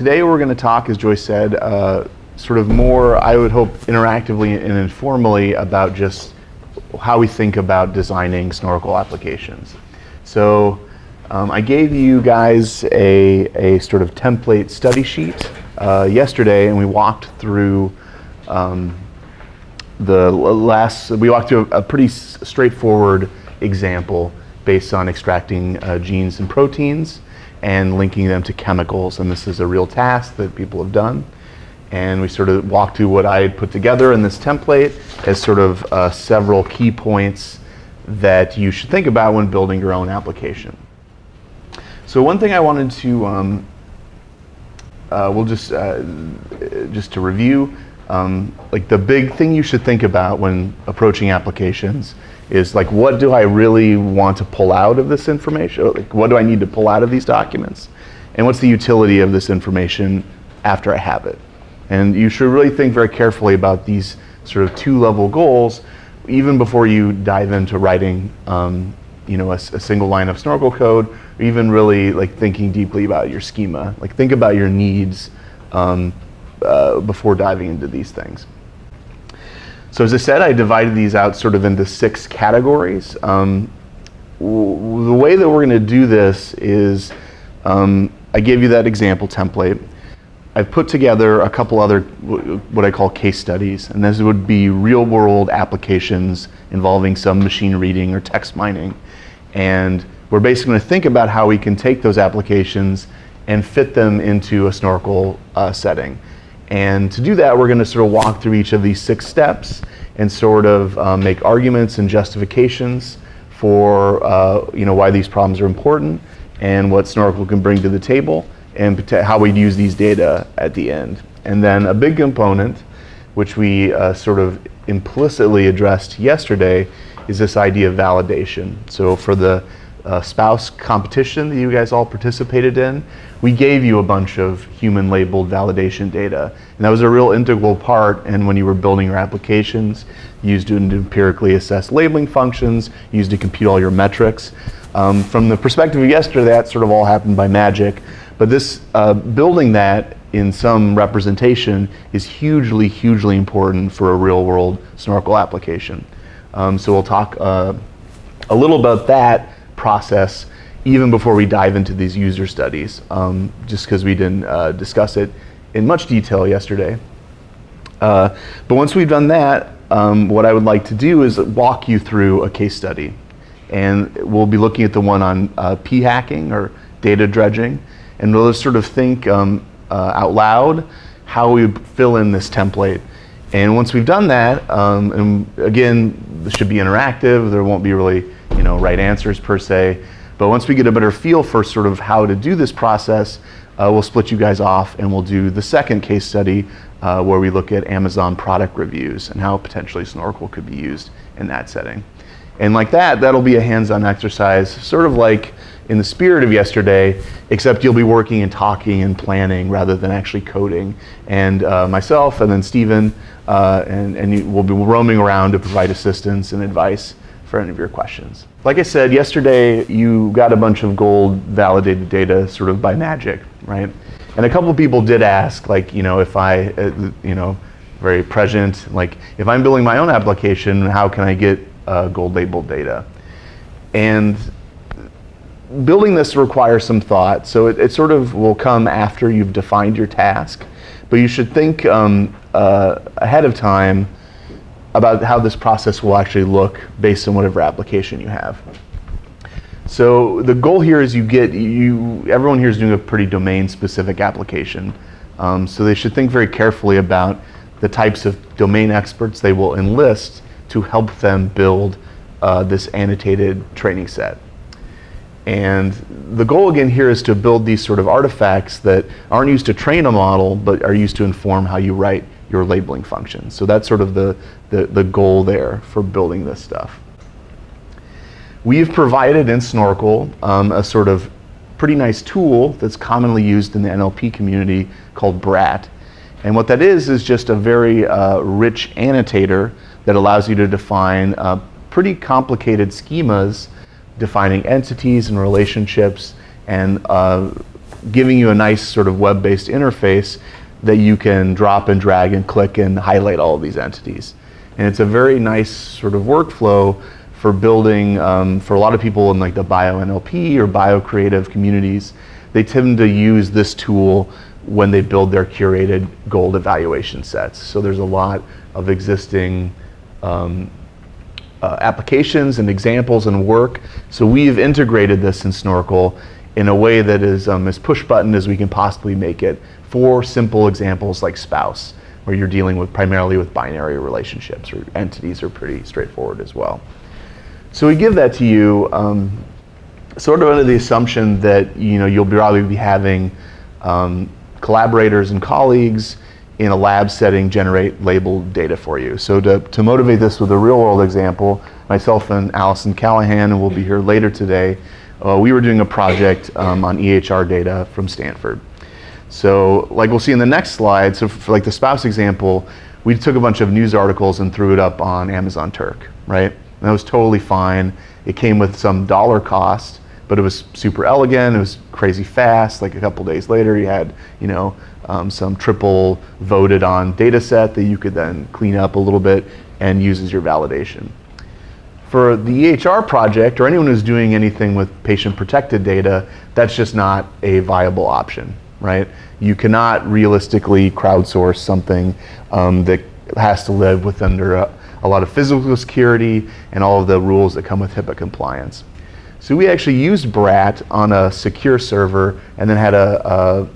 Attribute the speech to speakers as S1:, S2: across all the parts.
S1: today we're going to talk, as Joyce said, sort of more, I would hope, interactively and informally about just how we think about designing Snorkel applications. So I gave you guys a sort of template study sheet yesterday, and we walked through we walked through a pretty straightforward example based on extracting genes and proteins and linking them to chemicals. And this is a real task that people have done. And we sort of walked through what I had put together in this template as sort of several key points that you should think about when building your own application. So one thing I wanted to, just to review, like the big thing you should think about when approaching applications is like, what do I really want to pull out of this information? Like, what do I need to pull out of these documents? And what's the utility of this information after I have it? And you should really think very carefully about these sort of two-level goals, even before you dive into writing a single line of Snorkel code, or even really like thinking deeply about your schema. Like think about your needs before diving into these things. So as I said, I divided these out sort of into 6 categories. The way that we're going to do this is, I gave you that example template. I've put together a couple other what I call case studies, and those would be real-world applications involving some machine reading or text mining. And we're basically going to think about how we can take those applications and fit them into a Snorkel setting. And to do that, we're going to sort of walk through each of these 6 steps and sort of make arguments and justifications for why these problems are important and what Snorkel can bring to the table and how we'd use these data at the end. And then a big component, which we sort of implicitly addressed yesterday, is this idea of validation. So for the spouse competition that you guys all participated in, we gave you a bunch of human labeled validation data. And that was a real integral part, and when you were building your applications, you used it to empirically assess labeling functions, you used to compute all your metrics. From the perspective of yesterday, that sort of all happened by magic. But this building that in some representation is hugely, hugely important for a real world Snorkel application. So we'll talk a little about that process even before we dive into these user studies, just because we didn't discuss it in much detail yesterday. But once we've done that, what I would like to do is walk you through a case study. And we'll be looking at the one on p-hacking or data dredging. And we'll just sort of think out loud how we fill in this template. And once we've done that, and again, this should be interactive. There won't be really, right answers per se. But once we get a better feel for sort of how to do this process, we'll split you guys off and we'll do the second case study where we look at Amazon product reviews and how potentially Snorkel could be used in that setting. And like that, that'll be a hands-on exercise, sort of like in the spirit of yesterday, except you'll be working and talking and planning rather than actually coding. And myself and then Stephen and we'll be roaming around to provide assistance and advice for any of your questions. Like I said, yesterday you got a bunch of gold validated data sort of by magic, right? And a couple of people did ask, like, if I, very prescient, like, if I'm building my own application, how can I get gold labeled data? And building this requires some thought, so it sort of will come after you've defined your task, but you should think ahead of time about how this process will actually look based on whatever application you have. So the goal here is everyone here is doing a pretty domain-specific application, so they should think very carefully about the types of domain experts they will enlist to help them build this annotated training set. And the goal again here is to build these sort of artifacts that aren't used to train a model, but are used to inform how you write your labeling functions. So that's sort of the goal there for building this stuff. We've provided in Snorkel a sort of pretty nice tool that's commonly used in the NLP community called BRAT. And what that is just a very rich annotator that allows you to define pretty complicated schemas, defining entities and relationships, and giving you a nice sort of web-based interface that you can drop and drag and click and highlight all of these entities. And it's a very nice sort of workflow for building, for a lot of people in like the bio-NLP or bio-creative communities. They tend to use this tool when they build their curated gold evaluation sets. So there's a lot of existing applications and examples and work. So we've integrated this in Snorkel in a way that is as push button as we can possibly make it for simple examples like spouse, where you're dealing with primarily with binary relationships, or entities are pretty straightforward as well. So we give that to you sort of under the assumption that you'll probably be having collaborators and colleagues in a lab setting generate labeled data for you. So to motivate this with a real world example, myself and Allison Callahan, and we'll be here later today, we were doing a project on EHR data from Stanford. So like we'll see in the next slide, so for like the spouse example, we took a bunch of news articles and threw it up on Amazon Turk, right? And that was totally fine. It came with some dollar cost, but it was super elegant, it was crazy fast. Like a couple days later, you had some triple voted on data set that you could then clean up a little bit and use as your validation. For the EHR project, or anyone who's doing anything with patient protected data, that's just not a viable option, right? You cannot realistically crowdsource something that has to live with under a lot of physical security and all of the rules that come with HIPAA compliance. So we actually used BRAT on a secure server and then had a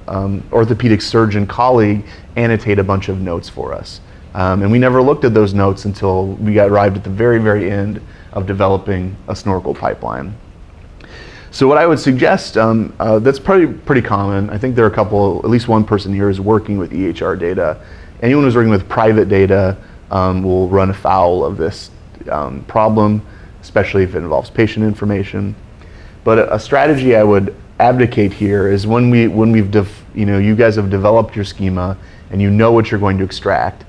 S1: orthopedic surgeon colleague annotate a bunch of notes for us. And we never looked at those notes until we arrived at the very, very end of developing a Snorkel pipeline. So what I would suggest, that's probably pretty common. I think there are a couple, at least one person here is working with EHR data. Anyone who's working with private data will run afoul of this problem, especially if it involves patient information. But a strategy I would abdicate here is when you guys have developed your schema and you know what you're going to extract,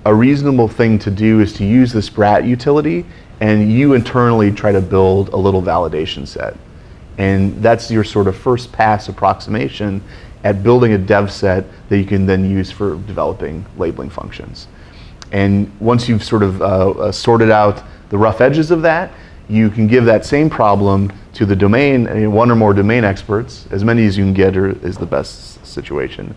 S1: a reasonable thing to do is to use this BRAT utility and you internally try to build a little validation set. And that's your sort of first pass approximation at building a dev set that you can then use for developing labeling functions. And once you've sort of sorted out the rough edges of that, you can give that same problem to the domain, one or more domain experts, as many as you can get is the best situation,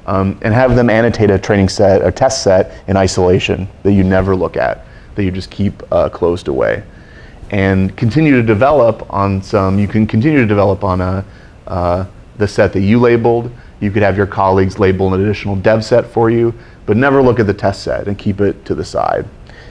S1: and have them annotate a training set, a test set in isolation that you never look at, that you just keep closed away. And continue to develop on you can continue to develop on the set that you labeled. You could have your colleagues label an additional dev set for you, but never look at the test set and keep it to the side.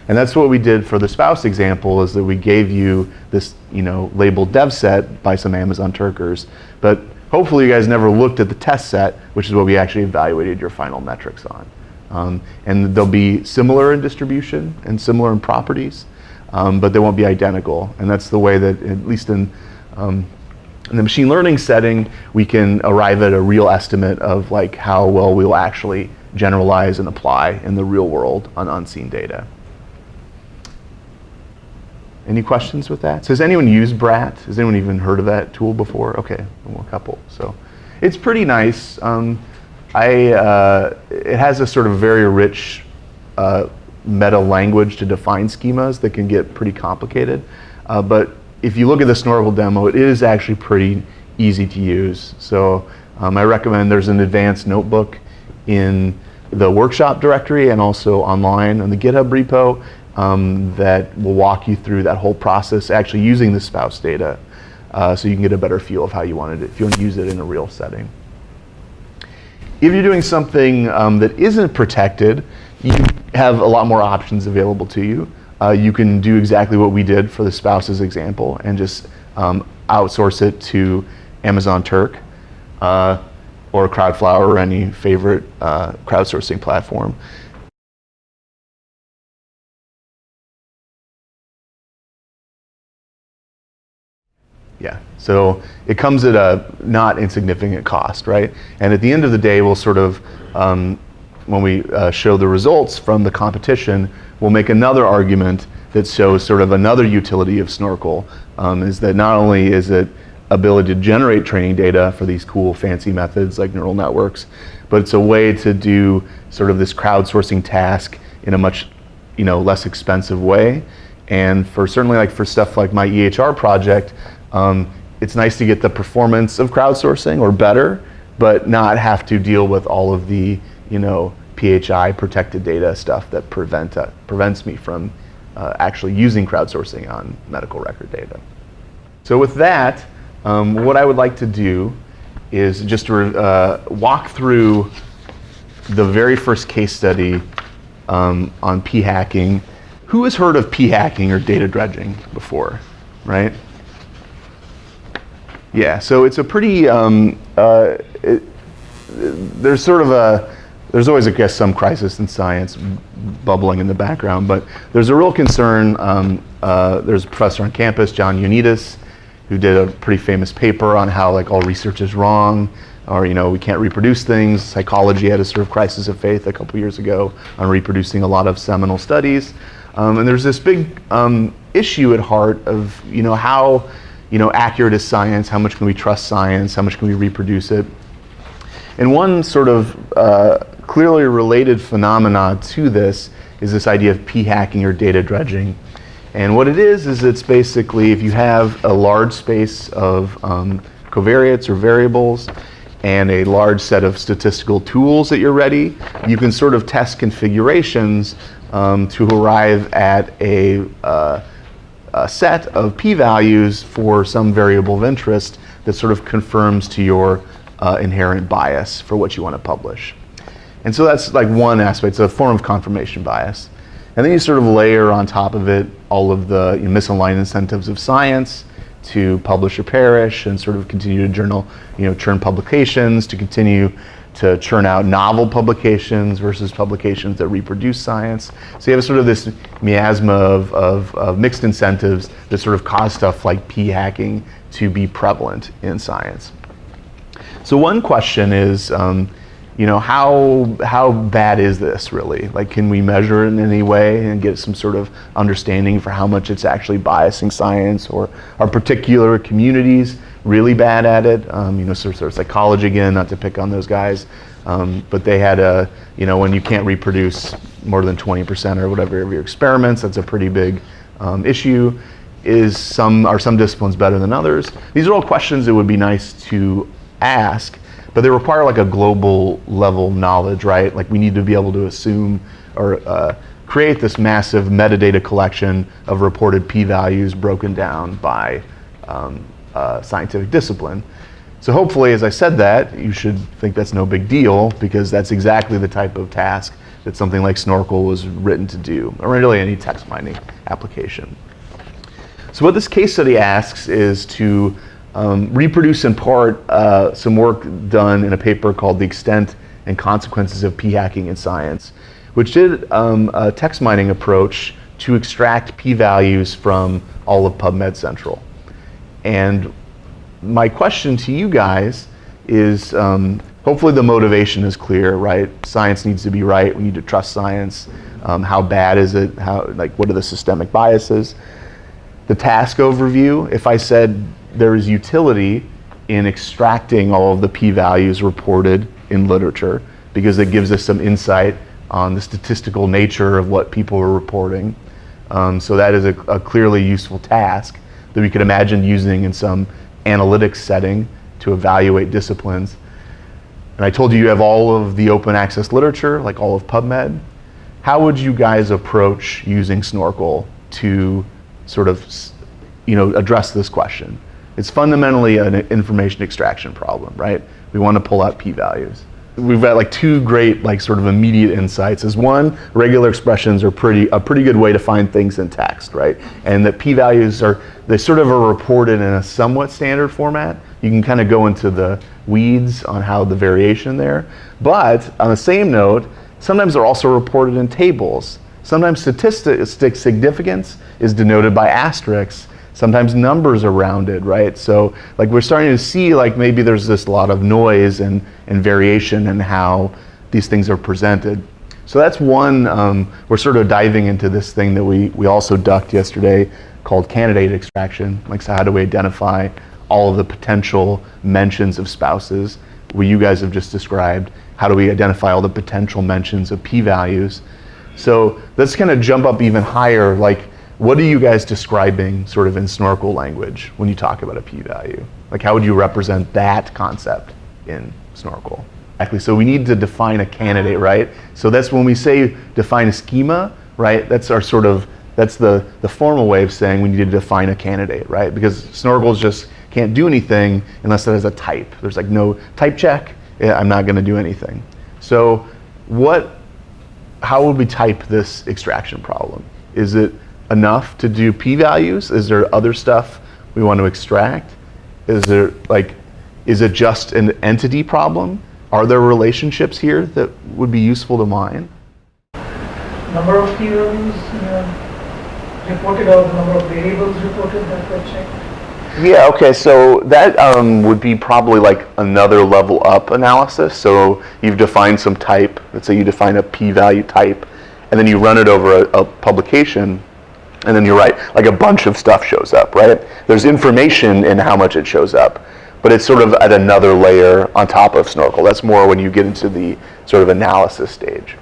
S1: And that's what we did for the spouse example, is that we gave you this labeled dev set by some Amazon Turkers, but hopefully you guys never looked at the test set, which is what we actually evaluated your final metrics on. And they'll be similar in distribution and similar in properties, but they won't be identical. And that's the way that, at least in the machine learning setting, we can arrive at a real estimate of like how well we'll actually generalize and apply in the real world on unseen data. Any questions with that? So has anyone used BRAT? Has anyone even heard of that tool before? Okay, well, a couple. So it's pretty nice. It has a sort of very rich meta language to define schemas that can get pretty complicated. But if you look at the Snorkel demo, it is actually pretty easy to use. So I recommend there's an advanced notebook in the workshop directory and also online on the GitHub repo that will walk you through that whole process, actually using the spouse data, so you can get a better feel of how you want it, if you want to use it in a real setting. If you're doing something that isn't protected, you have a lot more options available to you. You can do exactly what we did for the spouse's example and just outsource it to Amazon Turk or Crowdflower or any favorite crowdsourcing platform. Yeah, so it comes at a not insignificant cost, right? And at the end of the day, we'll sort of, when we show the results from the competition, we'll make another argument that shows sort of another utility of Snorkel, is that not only is it ability to generate training data for these cool fancy methods like neural networks, but it's a way to do sort of this crowdsourcing task in a much less expensive way. And for certainly like for stuff like my EHR project, it's nice to get the performance of crowdsourcing or better, but not have to deal with all of the PHI protected data stuff that prevents me from actually using crowdsourcing on medical record data. So with that, what I would like to do is just to walk through the very first case study on p-hacking. Who has heard of p-hacking or data dredging before, right? Yeah, so it's a pretty, there's always, I guess, some crisis in science bubbling in the background, but there's a real concern. There's a professor on campus, John Ioannidis, who did a pretty famous paper on how like all research is wrong, or we can't reproduce things. Psychology had a sort of crisis of faith a couple years ago on reproducing a lot of seminal studies. And there's this big issue at heart of how accurate is science, how much can we trust science, how much can we reproduce it. And one sort of clearly related phenomena to this is this idea of p-hacking or data dredging. And what it is it's basically if you have a large space of covariates or variables and a large set of statistical tools that you're ready, you can sort of test configurations to arrive at a set of p-values for some variable of interest that sort of confirms to your inherent bias for what you want to publish. And so that's like one aspect. It's a form of confirmation bias. And then you sort of layer on top of it all of the misaligned incentives of science to publish or perish and sort of continue to churn publications, to continue to churn out novel publications versus publications that reproduce science. So you have sort of this miasma of mixed incentives that sort of cause stuff like p-hacking to be prevalent in science. So one question is, how bad is this really? Like, can we measure it in any way and get some sort of understanding for how much it's actually biasing science, or are particular communities really bad at it? Sort of psychology again, not to pick on those guys, but they had when you can't reproduce more than 20% or whatever of your experiments, that's a pretty big issue. Are some disciplines better than others? These are all questions that would be nice to ask, but they require like a global level knowledge, right? Like we need to be able to assume or create this massive metadata collection of reported p-values broken down by scientific discipline. So hopefully, as I said that, you should think that's no big deal, because that's exactly the type of task that something like Snorkel was written to do, or really any text mining application. So what this case study asks is to reproduce in part some work done in a paper called The Extent and Consequences of P-Hacking in Science, which did a text mining approach to extract p-values from all of PubMed Central. And my question to you guys is, hopefully the motivation is clear, right? Science needs to be right, we need to trust science. How bad is it? What are the systemic biases? The task overview, if I said there is utility in extracting all of the p-values reported in literature, because it gives us some insight on the statistical nature of what people are reporting. So that is a clearly useful task that we could imagine using in some analytics setting to evaluate disciplines. And I told you have all of the open access literature, like all of PubMed. How would you guys approach using Snorkel to sort of address this question? It's fundamentally an information extraction problem, right? We want to pull out p-values. We've got like two great sort of immediate insights. Is one, regular expressions are a pretty good way to find things in text, right? And that p-values are reported in a somewhat standard format. You can kind of go into the weeds on how the variation there. But on the same note, sometimes they're also reported in tables. Sometimes statistic significance is denoted by asterisks. Sometimes numbers are rounded, right? So we're starting to see maybe there's this lot of noise and variation in how these things are presented. So that's one, we're sort of diving into this thing that we also ducked yesterday called candidate extraction. So how do we identify all of the potential mentions of spouses, what you guys have just described. How do we identify all the potential mentions of p-values? So let's kind of jump up even higher. Like, what are you guys describing sort of in Snorkel language when you talk about a p-value? Like, how would you represent that concept in Snorkel? Exactly. So we need to define a candidate, right? So that's when we say define a schema, right? That's our sort of, that's the formal way of saying we need to define a candidate, right? Because Snorkel's just can't do anything unless it has a type. There's like no type check. I'm not going to do anything. So how would we type this extraction problem? Is it enough to do p-values? Is there other stuff we want to extract? Is it just an entity problem? Are there relationships here that would be useful to mine?
S2: Number of p-values reported, or the number of variables reported that were checked?
S1: Yeah, okay, so that would be probably like another level up analysis. So you've defined some type. Let's say you define a p-value type, and then you run it over a publication, and then you're right, like a bunch of stuff shows up, right? There's information in how much it shows up, but it's sort of at another layer on top of Snorkel. That's more when you get into the sort of analysis stage.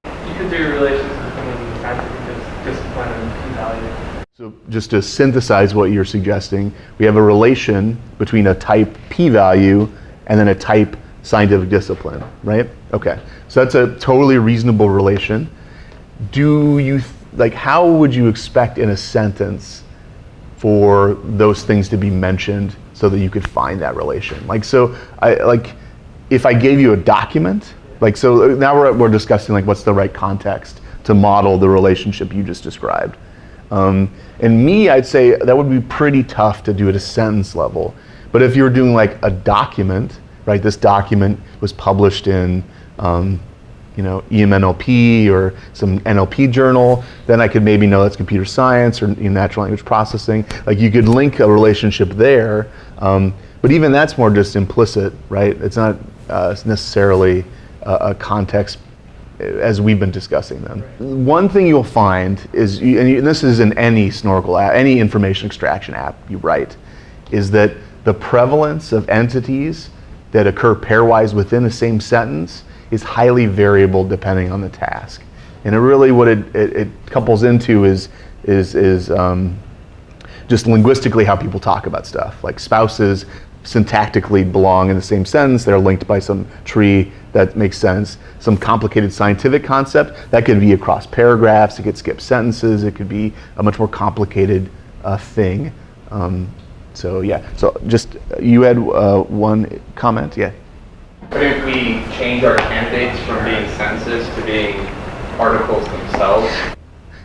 S3: You could do relations between scientific discipline and p-value.
S1: So just to synthesize what you're suggesting, we have a relation between a type p-value and then a type scientific discipline, right? Okay, so that's a totally reasonable relation. How would you expect in a sentence for those things to be mentioned so that you could find that relation? If I gave you a document, so now we're discussing what's the right context to model the relationship you just described. And I'd say that would be pretty tough to do at a sentence level. But if you were doing a document, right? This document was published in EMNLP or some NLP journal, then I could maybe know that's computer science or natural language processing. You could link a relationship there, but even that's more just implicit, right? It's not necessarily a context as we've been discussing them. Right. One thing you'll find is, and this is in any Snorkel app, any information extraction app you write, is that the prevalence of entities that occur pairwise within the same sentence is highly variable depending on the task. And what it couples into is just linguistically how people talk about stuff. Like spouses syntactically belong in the same sentence, they're linked by some tree that makes sense. Some complicated scientific concept, that could be across paragraphs, it could skip sentences, it could be a much more complicated thing. So just, you had one comment, yeah?
S4: Couldn't we change our candidates from being sentences to being articles themselves?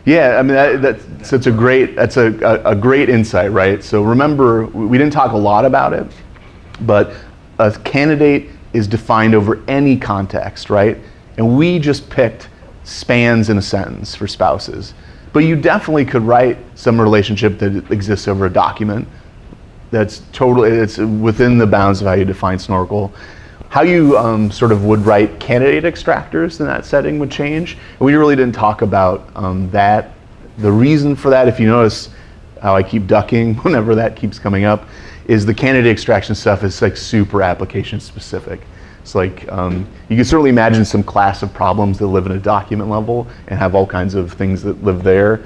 S1: Yeah, I mean that's a great insight, right? So remember, we didn't talk a lot about it, but a candidate is defined over any context, right? And we just picked spans in a sentence for spouses. But you definitely could write some relationship that exists over a document that's it's within the bounds of how you define Snorkel. How you sort of would write candidate extractors in that setting would change. And we really didn't talk about that. The reason for that, if you notice how I keep ducking whenever that keeps coming up, is the candidate extraction stuff is super application specific. It's you can certainly imagine some class of problems that live in a document level and have all kinds of things that live there.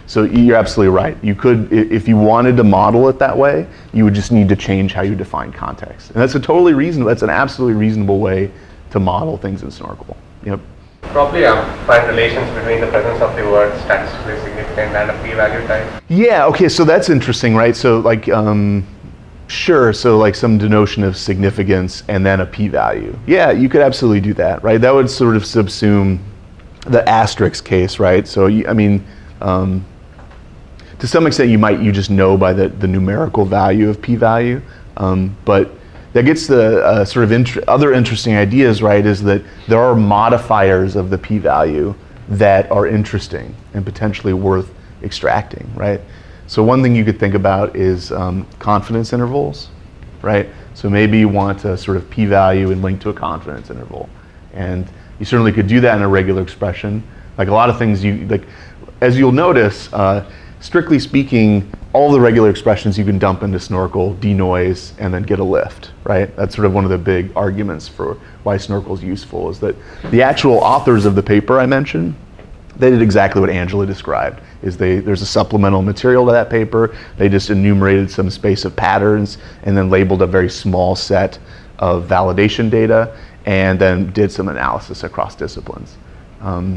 S1: So you're absolutely right. You could, if you wanted to model it that way, you would just need to change how you define context. And that's an absolutely reasonable way to model things in Snorkel. Yep.
S3: Probably find relations between the presence of the word statistically significant and a p-value type.
S1: Yeah, okay, so that's interesting, right? So sure, so some denotion of significance and then a p-value. Yeah, you could absolutely do that, right? That would sort of subsume the asterisk case, right? So, to some extent you just know by the numerical value of p-value, but that gets the sort of other interesting ideas, right, is that there are modifiers of the p-value that are interesting and potentially worth extracting, right? So one thing you could think about is confidence intervals, right? So maybe you want to sort of p-value and link to a confidence interval. And you certainly could do that in a regular expression. A lot of things as you'll notice, strictly speaking, all the regular expressions you can dump into Snorkel, denoise, and then get a lift, right? That's sort of one of the big arguments for why Snorkel is useful, is that the actual authors of the paper I mentioned, they did exactly what Angela described. There's a supplemental material to that paper. They just enumerated some space of patterns and then labeled a very small set of validation data and then did some analysis across disciplines.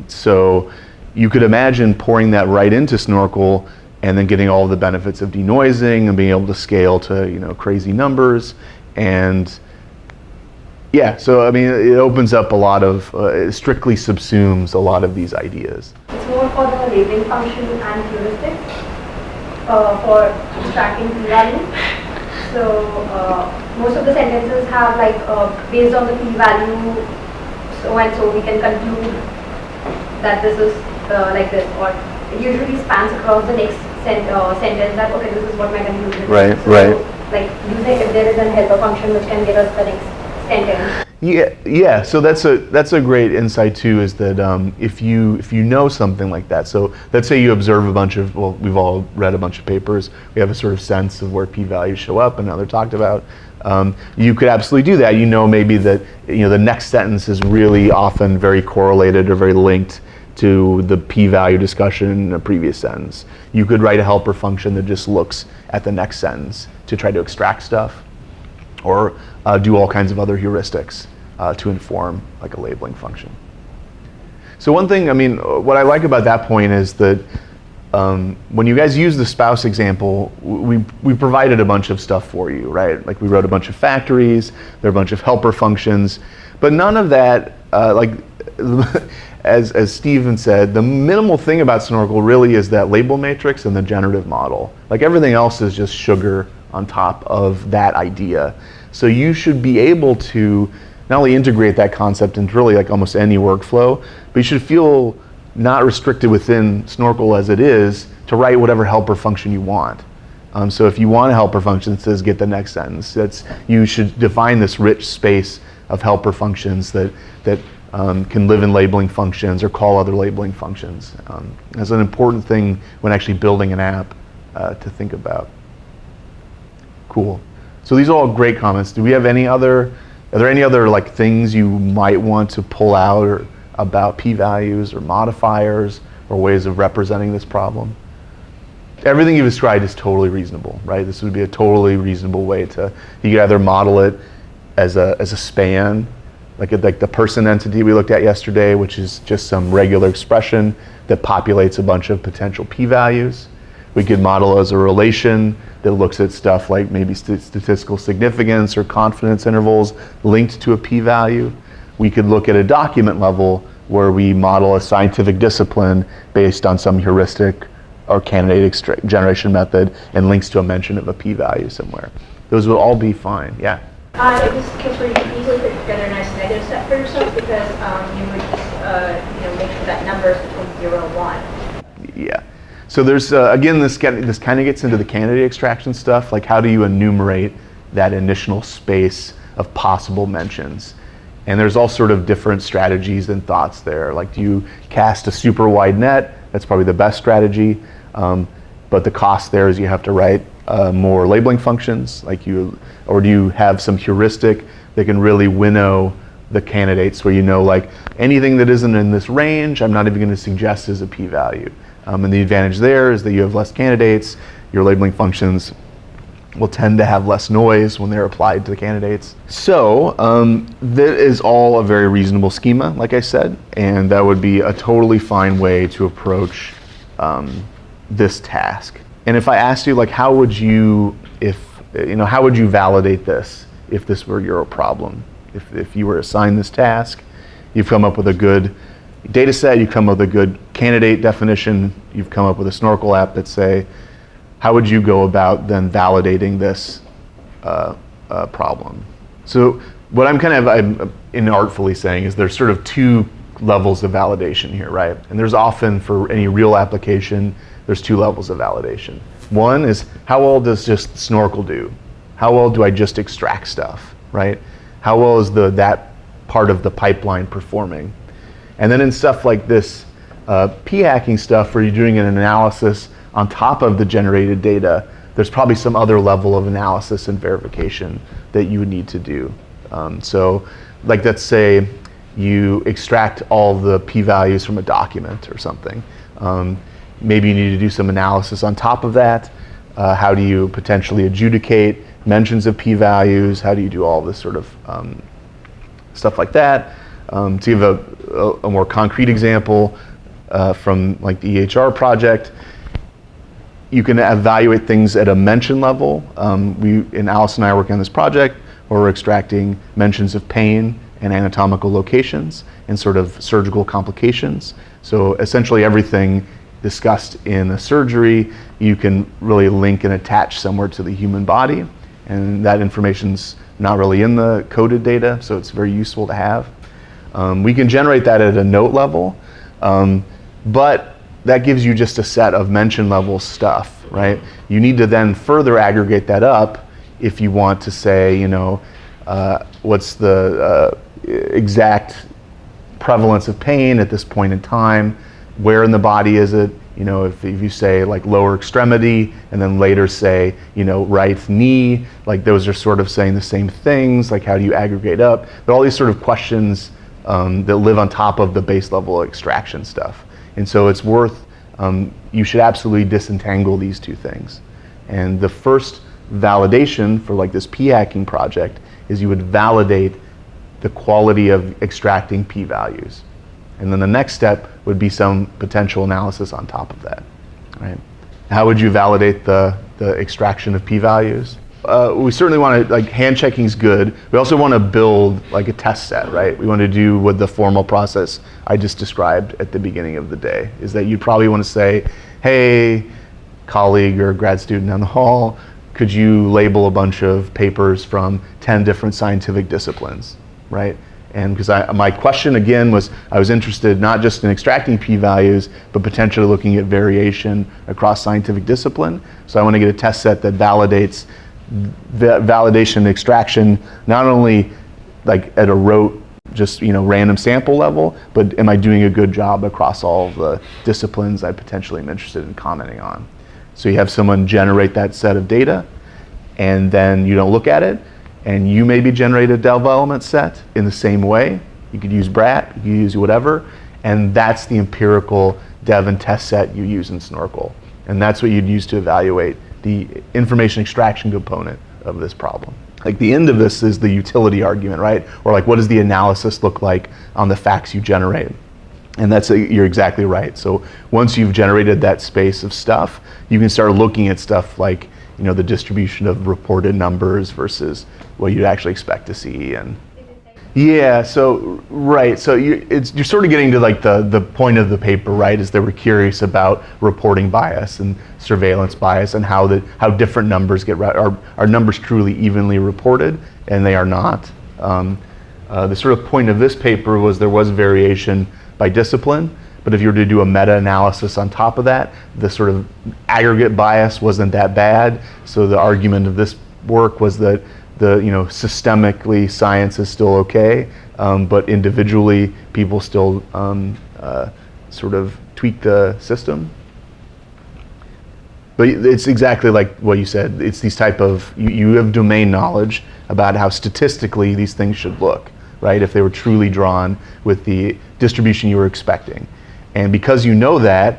S1: So you could imagine pouring that right into Snorkel and then getting all the benefits of denoising and being able to scale to crazy numbers. And yeah, so I mean, it opens up a lot of, it strictly subsumes a lot of these ideas.
S5: It's more for the labeling function and heuristics for extracting p-value. So most of the sentences have like based on the p-value, so and so we can conclude that this is like this, or it usually spans across the next sentence that okay, this is what my conclusion is.
S1: Right,
S5: so,
S1: right.
S5: Like using if there is a helper function which can give us the next sentence.
S1: Yeah. So that's a great insight too. Is that if you know something like that. So let's say you observe a bunch of, well, we've all read a bunch of papers. We have a sort of sense of where p-values show up and how they're talked about. You could absolutely do that. You know maybe that the next sentence is really often very correlated or very linked to the p-value discussion in a previous sentence. You could write a helper function that just looks at the next sentence to try to extract stuff, or do all kinds of other heuristics to inform like a labeling function. So one thing, I mean, what I like about that point is that when you guys use the spouse example, we provided a bunch of stuff for you, right? Like we wrote a bunch of factories, there are a bunch of helper functions, but none of that, as Steven said, the minimal thing about Snorkel really is that label matrix and the generative model. Like everything else is just sugar on top of that idea. So you should be able to not only integrate that concept into really like almost any workflow, but you should feel not restricted within Snorkel as it is to write whatever helper function you want. So if you want a helper function that says get the next sentence, you should define this rich space of helper functions that can live in labeling functions or call other labeling functions. That's an important thing when actually building an app to think about. Cool. So these are all great comments. Do we have are there any other like things you might want to pull out or about p-values or modifiers or ways of representing this problem? Everything you've described is totally reasonable, right? This would be a totally reasonable way you could either model it as a span, like the person entity we looked at yesterday, which is just some regular expression that populates a bunch of potential p-values. We could model as a relation that looks at stuff like maybe statistical significance or confidence intervals linked to a p-value. We could look at a document level where we model a scientific discipline based on some heuristic or candidate generation method and links to a mention of a p-value somewhere. Those would all be fine, yeah.
S6: In this case where you could easily put together a nice negative set for yourself because you would just make sure that number is between 0 and 1.
S1: Yeah. So there's, again, this kind of gets into the candidate extraction stuff, like how do you enumerate that initial space of possible mentions? And there's all sort of different strategies and thoughts there. Like, do you cast a super wide net? That's probably the best strategy. But the cost there is you have to write more labeling functions, or do you have some heuristic that can really winnow the candidates where like anything that isn't in this range, I'm not even going to suggest as a p-value. And the advantage there is that you have less candidates, your labeling functions will tend to have less noise when they're applied to the candidates. So that is all a very reasonable schema, like I said, and that would be a totally fine way to approach this task. And if I asked you, like, how would you validate this if this were your problem? If you were assigned this task, you've come up with a good data set, you've come up with a good candidate definition, you've come up with a Snorkel app that say, how would you go about then validating this problem? So what I'm inartfully saying is there's sort of two levels of validation here, right? And there's often, for any real application, there's two levels of validation. One is, how well does just Snorkel do? How well do I just extract stuff, right? How well is that part of the pipeline performing? And then in stuff like this p-hacking stuff where you're doing an analysis on top of the generated data, there's probably some other level of analysis and verification that you would need to do. So like let's say you extract all the p-values from a document or something. Maybe you need to do some analysis on top of that. How do you potentially adjudicate mentions of p-values? How do you do all this sort of stuff like that? To give a more concrete example from like the EHR project, you can evaluate things at a mention level. Alice and I are working on this project where we're extracting mentions of pain and anatomical locations and sort of surgical complications. So essentially everything discussed in a surgery, you can really link and attach somewhere to the human body. And that information's not really in the coded data, so it's very useful to have. We can generate that at a note level, but that gives you just a set of mention level stuff, right? You need to then further aggregate that up if you want to say, you know, what's the exact prevalence of pain at this point in time, where in the body is it, you know, if you say like lower extremity and then later say, you know, right knee, like those are sort of saying the same things, like how do you aggregate up? There are all these sort of questions that live on top of the base level extraction stuff. And so it's worth, you should absolutely disentangle these two things. And the first validation for like this p-hacking project is you would validate the quality of extracting p-values. And then the next step would be some potential analysis on top of that, right? How would you validate the extraction of p-values? We certainly want to, like, hand checking is good. We also want to build like a test set, right? We want to do what the formal process I just described at the beginning of the day, is that you'd probably want to say, hey, colleague or grad student down the hall, could you label a bunch of papers from 10 different scientific disciplines, right? And because my question again was, I was interested not just in extracting p-values, but potentially looking at variation across scientific discipline. So I want to get a test set that validates validation and extraction, not only like at a rote, just, you know, random sample level, but am I doing a good job across all of the disciplines I potentially am interested in commenting on. So you have someone generate that set of data, and then you don't look at it, and you maybe generate a development set in the same way. You could use BRAT, you could use whatever, and that's the empirical dev and test set you use in Snorkel. And that's what you'd use to evaluate the information extraction component of this problem. Like the end of this is the utility argument, right? Or like, what does the analysis look like on the facts you generate? And that's, you're exactly right. So once you've generated that space of stuff, you can start looking at stuff like, you know, the distribution of reported numbers versus what you'd actually expect to see. And yeah, so right, so you're sort of getting to like the point of the paper, right? Is they were curious about reporting bias and surveillance bias and how different numbers get are numbers truly evenly reported, and they are not. The sort of point of this paper was there was variation by discipline, but if you were to do a meta-analysis on top of that, the sort of aggregate bias wasn't that bad. So the argument of this work was that systemically science is still okay, but individually people still sort of tweak the system. But it's exactly like what you said. It's these type of, you have domain knowledge about how statistically these things should look, right? If they were truly drawn with the distribution you were expecting. And because you know that,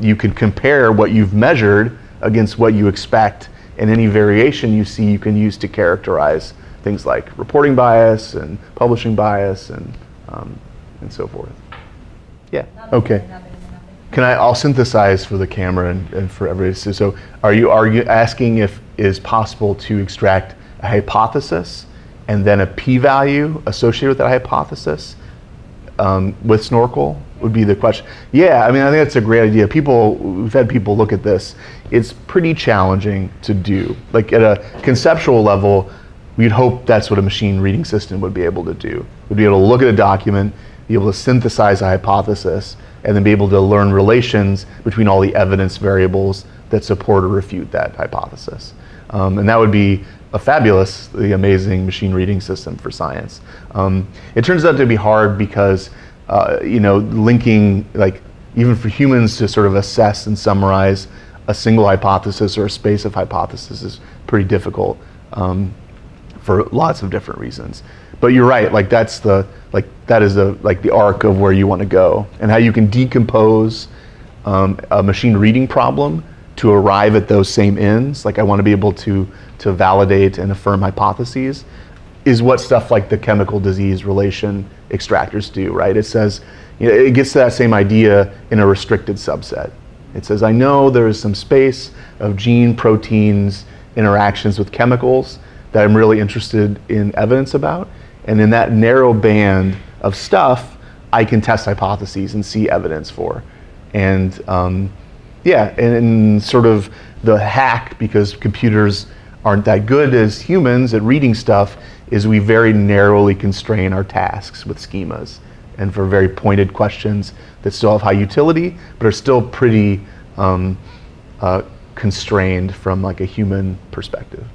S1: you can compare what you've measured against what you expect, and any variation you see you can use to characterize things like reporting bias and publishing bias and so forth. Yeah, okay. I'll synthesize for the camera and for everybody. So are you asking if it is possible to extract a hypothesis and then a p-value associated with that hypothesis with Snorkel would be the question. Yeah, I mean, I think that's a great idea. We've had people look at this. It's pretty challenging to do. Like at a conceptual level, we'd hope that's what a machine reading system would be able to do. Would be able to look at a document, be able to synthesize a hypothesis, and then be able to learn relations between all the evidence variables that support or refute that hypothesis. And that would be a fabulously amazing machine reading system for science. It turns out to be hard because linking, like even for humans to sort of assess and summarize a single hypothesis or a space of hypothesis is pretty difficult for lots of different reasons. But you're right, like that is the arc of where you want to go, and how you can decompose a machine reading problem to arrive at those same ends. Like I want to be able to validate and affirm hypotheses, is what stuff like the chemical disease relation extractors do, right? It says, it gets to that same idea in a restricted subset. It says, I know there is some space of gene, proteins, interactions with chemicals that I'm really interested in evidence about. And in that narrow band of stuff, I can test hypotheses and see evidence for. And and sort of the hack, because computers aren't that good as humans at reading stuff, is we very narrowly constrain our tasks with schemas, and for very pointed questions that still have high utility, but are still pretty constrained from like a human perspective.